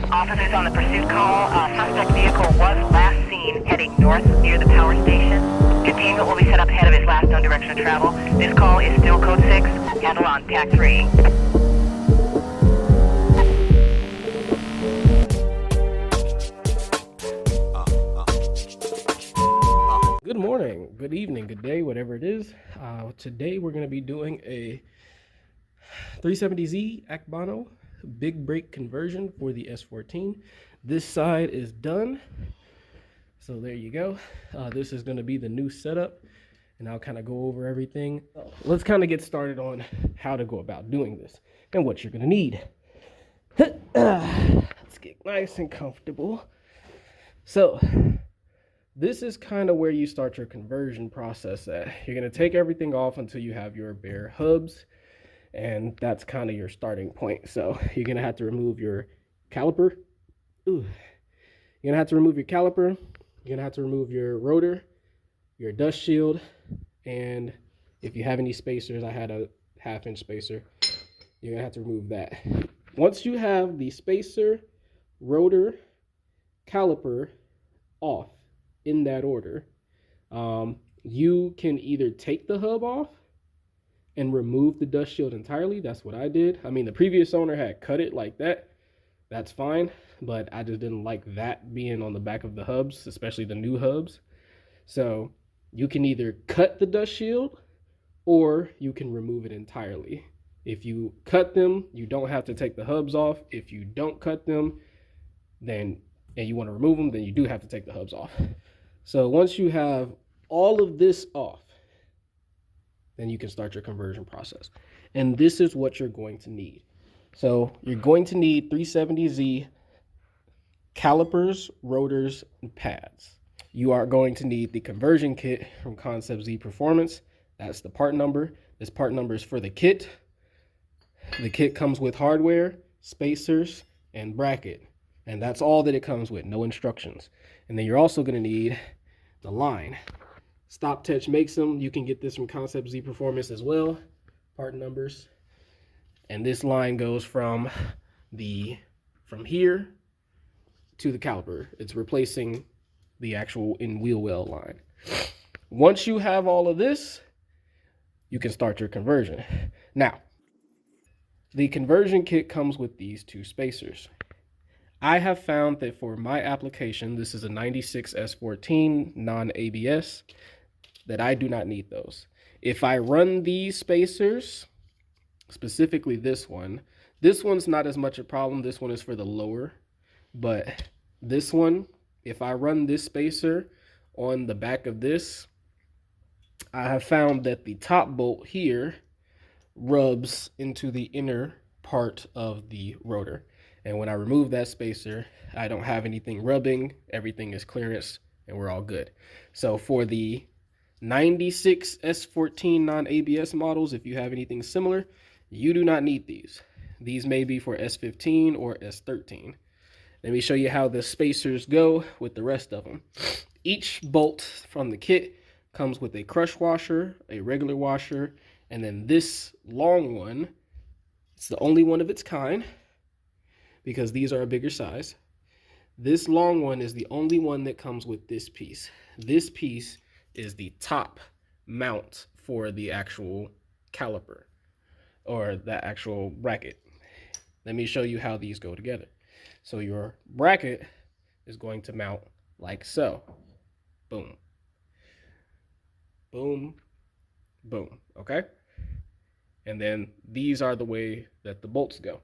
Officers on the pursuit call. Suspect vehicle was last seen heading north near the power station. Containment will be set up ahead of his last known direction of travel. This call is still code 6. Handle on TAC 3. Good morning, good evening, good day, whatever it is. Today we're going to be doing a 370Z akebono big brake conversion for the S14. This side is done, so there you go. This is going to be the new setup, and I'll kind of go over everything. Let's kind of get started on how to go about doing this and what you're going to need. Let's get nice and comfortable. So this is kind of where you start your conversion process at. You're going to take everything off until you have your bare hubs, and that's kind of your starting point. So you're going to have to remove your caliper. You're going to have to remove your caliper. You're going to have to remove your rotor, your dust shield, and if you have any spacers, I had a 1/2-inch spacer, you're going to have to remove that. Once you have the spacer, rotor, caliper off, in that order, you can either take the hub off and remove the dust shield entirely. That's what I did. I mean, the previous owner had cut it like that. That's fine, but I just didn't like that being on the back of the hubs, especially the new hubs. So you can either cut the dust shield or you can remove it entirely. If you cut them, you don't have to take the hubs off. If you don't cut them, and you want to remove them, then you do have to take the hubs off. So once you have all of this off, then you can start your conversion process. And this is what you're going to need. So you're going to need 370Z calipers, rotors, and pads. You are going to need the conversion kit from Concept Z Performance. That's the part number. This part number is for the kit. The kit comes with hardware, spacers, and bracket. And that's all that it comes with, no instructions. And then you're also going to need the line. Stop Touch makes them. You can get this from Concept Z Performance as well. Part numbers. And this line goes from here to the caliper. It's replacing the actual in wheel well line. Once you have all of this, you can start your conversion. Now, the conversion kit comes with these two spacers. I have found that for my application, this is a 96 S14 non-ABS, that I do not need those. If I run these spacers, specifically this one's not as much a problem. This one is for the lower, but this one, if I run this spacer on the back of this, I have found that the top bolt here rubs into the inner part of the rotor. And when I remove that spacer, I don't have anything rubbing, everything is clearance, and we're all good. So for the 96 S14 non-ABS models, if you have anything similar, you do not need these. These may be for S15 or S13. Let me show you how the spacers go with the rest of them. Each bolt from the kit comes with a crush washer, a regular washer, and then this long one, it's the only one of its kind, because these are a bigger size. This long one is the only one that comes with this piece. This piece is the top mount for the actual caliper or the actual bracket. Let me show you how these go together. So your bracket is going to mount like so. Boom. Boom. Boom. Okay? And then these are the way that the bolts go.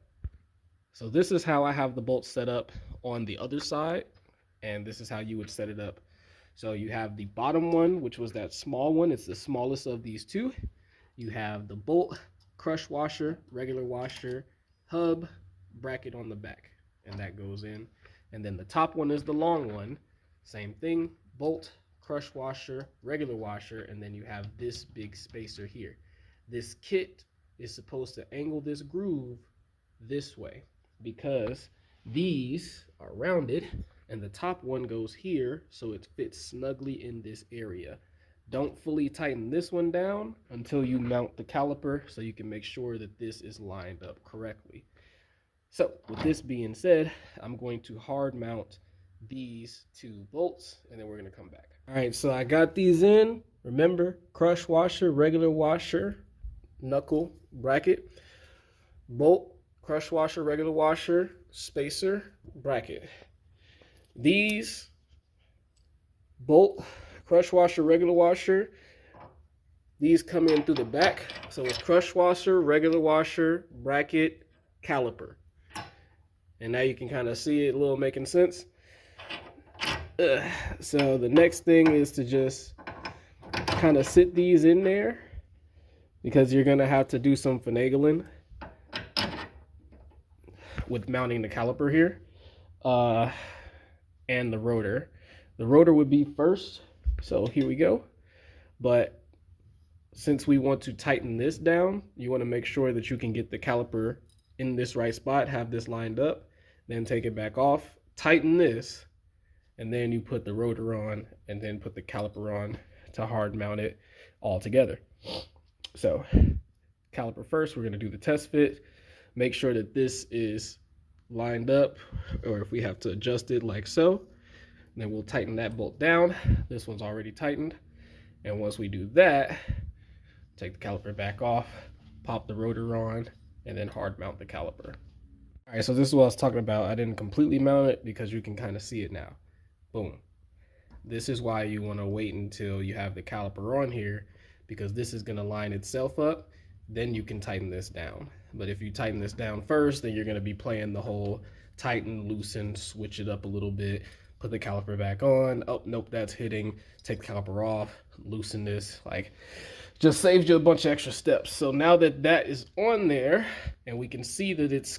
So this is how I have the bolts set up on the other side, and this is how you would set it up. So you have the bottom one, which was that small one. It's the smallest of these two. You have the bolt, crush washer, regular washer, hub, bracket on the back, and that goes in. And then the top one is the long one. Same thing, bolt, crush washer, regular washer, and then you have this big spacer here. This kit is supposed to angle this groove this way, because these are rounded and the top one goes here, so it fits snugly in this area. Don't fully tighten this one down until you mount the caliper, so you can make sure that this is lined up correctly. So with this being said, I'm going to hard mount these two bolts and then we're going to come back. All right, so I got these in. Remember, crush washer, regular washer, knuckle, bracket, bolt, crush washer, regular washer, spacer, bracket. These bolt, crush washer, regular washer, these come in through the back. So it's crush washer, regular washer, bracket, caliper. And now you can kind of see it a little making sense. So the next thing is to just kind of sit these in there because you're going to have to do some finagling with mounting the caliper here and the rotor. The rotor would be first, so here we go. But since we want to tighten this down, you want to make sure that you can get the caliper in this right spot, have this lined up, then take it back off, tighten this, and then you put the rotor on and then put the caliper on to hard mount it all together. So caliper first, we're going to do the test fit, make sure that this is lined up, or if we have to adjust it like so, then we'll tighten that bolt down. This one's already tightened. And once we do that, take the caliper back off, pop the rotor on, and then hard mount the caliper. All right, so this is what I was talking about. I didn't completely mount it because you can kind of see it now. Boom. This is why you want to wait until you have the caliper on here, because this is going to line itself up. Then you can tighten this down. But if you tighten this down first, then you're going to be playing the whole tighten, loosen, switch it up a little bit, put the caliper back on. Oh, nope, that's hitting. Take the caliper off, loosen this. Like, just saves you a bunch of extra steps. So now that that is on there and we can see that it's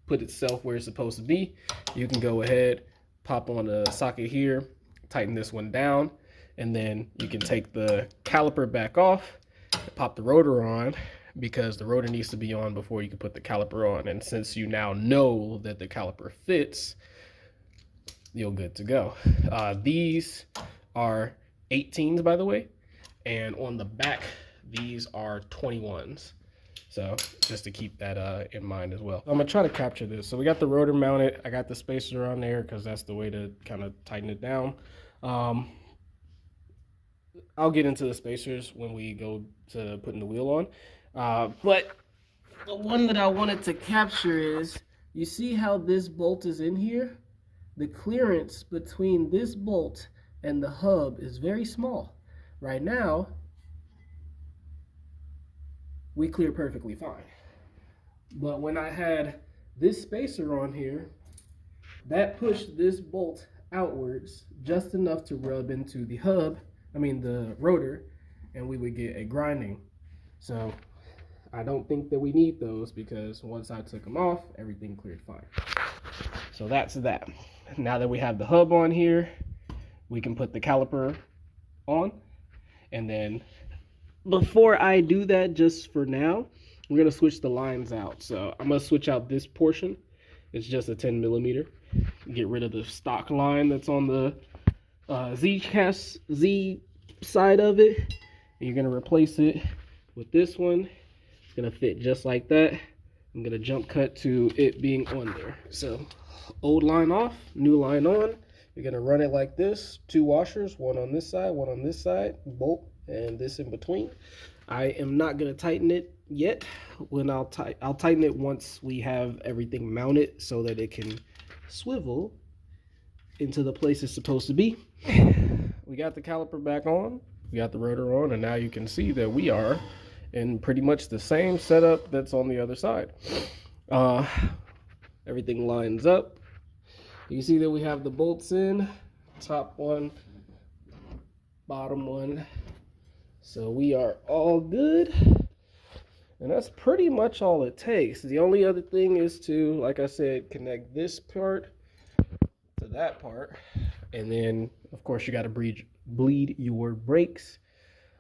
put itself where it's supposed to be, you can go ahead, pop on a socket here, tighten this one down, and then you can take the caliper back off, pop the rotor on, because the rotor needs to be on before you can put the caliper on. And since you now know that the caliper fits, you're good to go. These are 18s, by the way, and on the back these are 21s, so just to keep that in mind as well. I'm gonna try to capture this. So we got the rotor mounted, I got the spacer on there because that's the way to kind of tighten it down. I'll get into the spacers when we go to putting the wheel on, but the one that I wanted to capture is, you see how this bolt is in here? The clearance between this bolt and the hub is very small. Right now, we clear perfectly fine. But when I had this spacer on here, that pushed this bolt outwards just enough to rub into the the rotor, and we would get a grinding. So I don't think that we need those, because once I took them off, everything cleared fine. So that's that. Now that we have the hub on here, we can put the caliper on. And then before I do that, just for now, we're going to switch the lines out. So I'm going to switch out this portion. It's just a 10 millimeter. Get rid of the stock line that's on the Z side of it. And you're going to replace it with this one. It's going to fit just like that. I'm going to jump cut to it being on there. So old line off, new line on. You're going to run it like this. 2 washers, one on this side, one on this side, bolt, and this in between. I am not going to tighten it yet. When I'll tighten it once we have everything mounted so that it can swivel into the place it's supposed to be. We got the caliper back on, we got the rotor on, and now you can see that we are in pretty much the same setup that's on the other side. Everything lines up. You can see that we have the bolts in, top one, bottom one. So we are all good. And that's pretty much all it takes. The only other thing is to, like I said, connect this part to that part. And then, of course, you got to bleed your brakes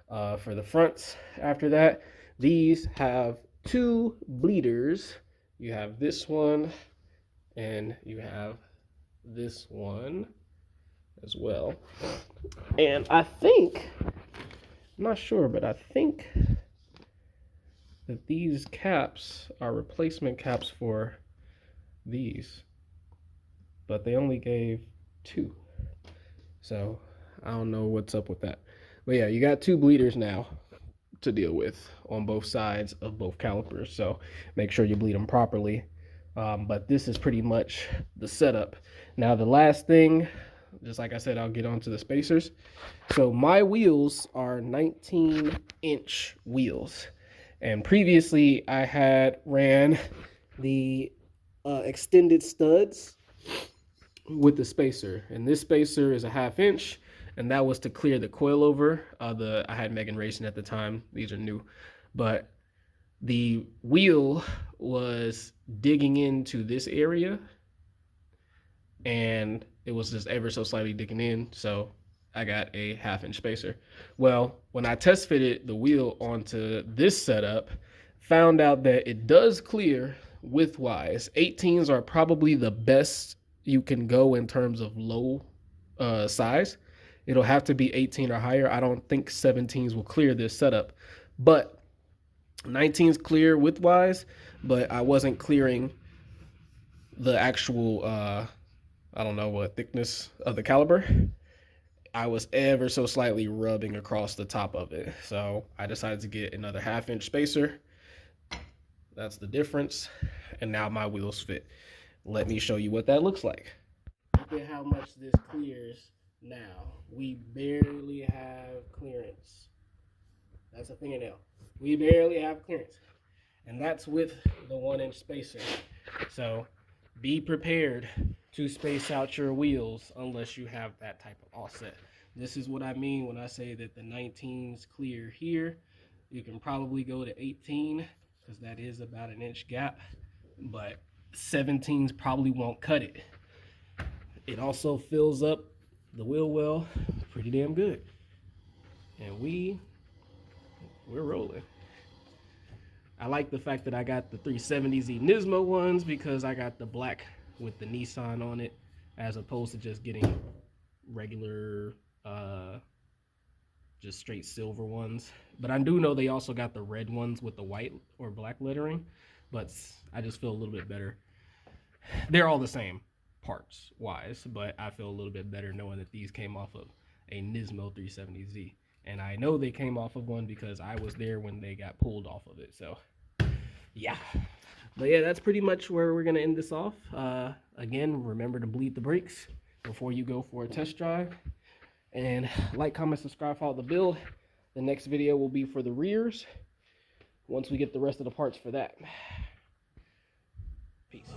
for the fronts. After that, these have 2 bleeders. You have this one, and you have this one as well. And I think, I'm not sure, but I think that these caps are replacement caps for these, but they only gave 2. So I don't know what's up with that. But yeah, you got 2 bleeders now to deal with on both sides of both calipers. So make sure you bleed them properly. But this is pretty much the setup. Now the last thing, just like I said, I'll get onto the spacers. So my wheels are 19-inch wheels. And previously I had ran the extended studs with the spacer. And this spacer is a 1/2 inch. And that was to clear the coilover. I had Megan Racing at the time. These are new. But the wheel was digging into this area. And it was just ever so slightly digging in. So I got a 1/2 inch spacer. Well, when I test fitted the wheel onto this setup, found out that it does clear width-wise. 18s are probably the best you can go in terms of low size. It'll have to be 18 or higher. I don't think 17s will clear this setup, but 19s clear width-wise, but I wasn't clearing the actual, I don't know what thickness of the caliper. I was ever so slightly rubbing across the top of it. So I decided to get another 1/2 inch spacer. That's the difference. And now my wheels fit. Let me show you what that looks like. Look at how much this clears now. We barely have clearance. That's a fingernail. We barely have clearance. And that's with the 1-inch spacer. So be prepared to space out your wheels unless you have that type of offset. This is what I mean when I say that the 19s clear here. You can probably go to 18 because that is about an inch gap, but 17s probably won't cut it. It also fills up the wheel well pretty damn good. And we're rolling. I like the fact that I got the 370Z Nismo ones because I got the black with the Nissan on it as opposed to just getting regular just straight silver ones. But I do know they also got the red ones with the white or black lettering, but I just feel a little bit better. They're all the same parts wise, but I feel a little bit better knowing that these came off of a Nismo 370Z. And I know they came off of one because I was there when they got pulled off of it. So yeah, but yeah, that's pretty much where we're gonna end this off. Again, remember to bleed the brakes before you go for a test drive, and like, comment, subscribe, follow the build. The next video will be for the rears once we get the rest of the parts for that. Peace.